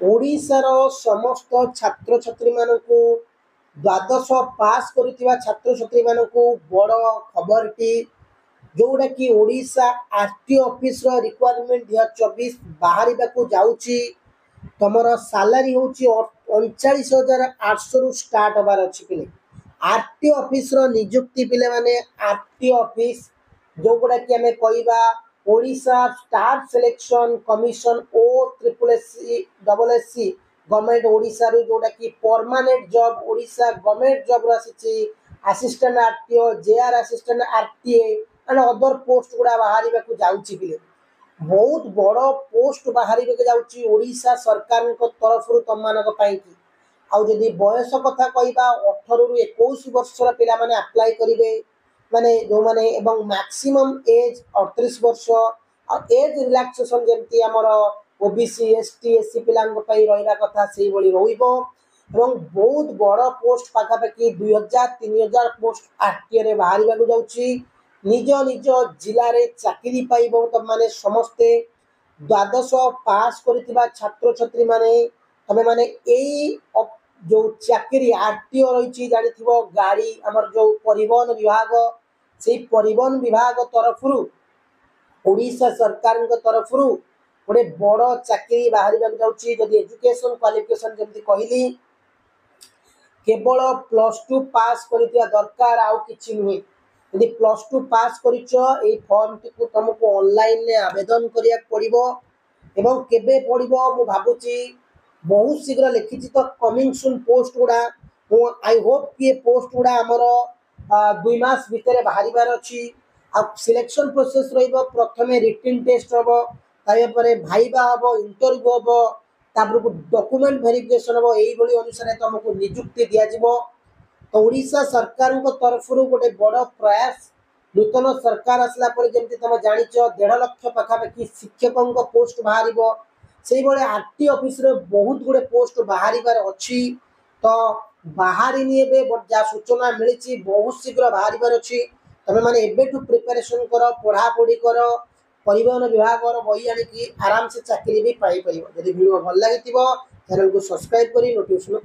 ओडिशार समस्त छात्र छात्री मानकु द्वादश पास करुवा छात्र छात्री मानकु बड़ खबरटी जोटा कि ओडिशा आरटीओ ऑफिस रिक्वायरमेंट 2024 बाहर जाऊँगी। तुमर सालारी हूँ 39,800 स्टार्ट हबार अच्छी पिले आरटीओ ऑफिस निजुक्ति पिले माने आरटीओ ऑफिस जो गुड़ा कि आम कहवा Odisha staff selection commission O triple SC double SC government Odisha जोटा कि permanent job Odisha government job आसी assistant RTO JR assistant RTA and other post गुड़ा बाहर जाऊँगी पिले बहुत बड़ पोस्ट बाहर जाऊँगी ओडिशा सरकार तरफ तुम मानक आदि बयस कथा कहवा 18 रु 21 वर्षर पिला माने अप्लाई करेंगे माने जो माने एवं मैक्सिमम एज 38 वर्ष और एज रिलैक्सेशन जमती आमर ओबीसी एसटी एससी पिला रहा कथा से बहुत बड़ पोस्ट पाखापाखि 2000-3000 पोस्ट आरटीए बाहर जाऊँगी। निज निज जिले में चाकरी पाइब तुम माने समस्ते द्वादश पास करुवा छात्र छात्री माने तमें माने जो चाकरी आरटीओ रही जानी गाड़ी आमर जो परिवहन विभाग से परिवहन विभाग तरफ ओडिशा सरकार तरफ गोटे बड़ चाकरी बाहर जाऊँगी। जदि एजुकेशन क्वालिफिकेशन जमी कहली केवल +2 पास करुवा दरकार आउ कि नुहे यदि +2 पास कर फॉर्म टी तुमको ऑनलाइन आवेदन करिया पड़िबो एवं केबे पड़िबो मु भाबुची बहुत शीघ्र लिखी तो कमिंग सुन पोस्ट गुड़ा आई होप कि पोस्ट गुड़ा आमर 2 मास भितर बाहर अच्छी सिलेक्शन प्रोसेस प्रथम रिटन टेस्ट हम भाइबा हम इंटरव्यू हम डॉक्यूमेंट वेरिफिकेशन हम यही अनुसार तुमको निजुक्ति दिज्व। तो ओडिशा सरकार तरफ गोटे बड़ प्रयास नूतन सरकार आसला जमी तुम जान 1.5 लाख पाखापाखि शिक्षकों पोस्ट बाहर से आरटी ऑफिस बहुत गुड़े पोस्ट बाहर अच्छी तो बाहर बट जहाँ सूचना मिली बहुत शीघ्र बाहर अच्छी तुम मैंने प्रिपेरेसन कर पढ़ापढ़ी कर परिवहन विभाग बही आनिकी आराम से चाकरी भी पाई पार। जब वीडियो भल लगी चैनल को सब्सक्राइब कर नोटिफिकेशन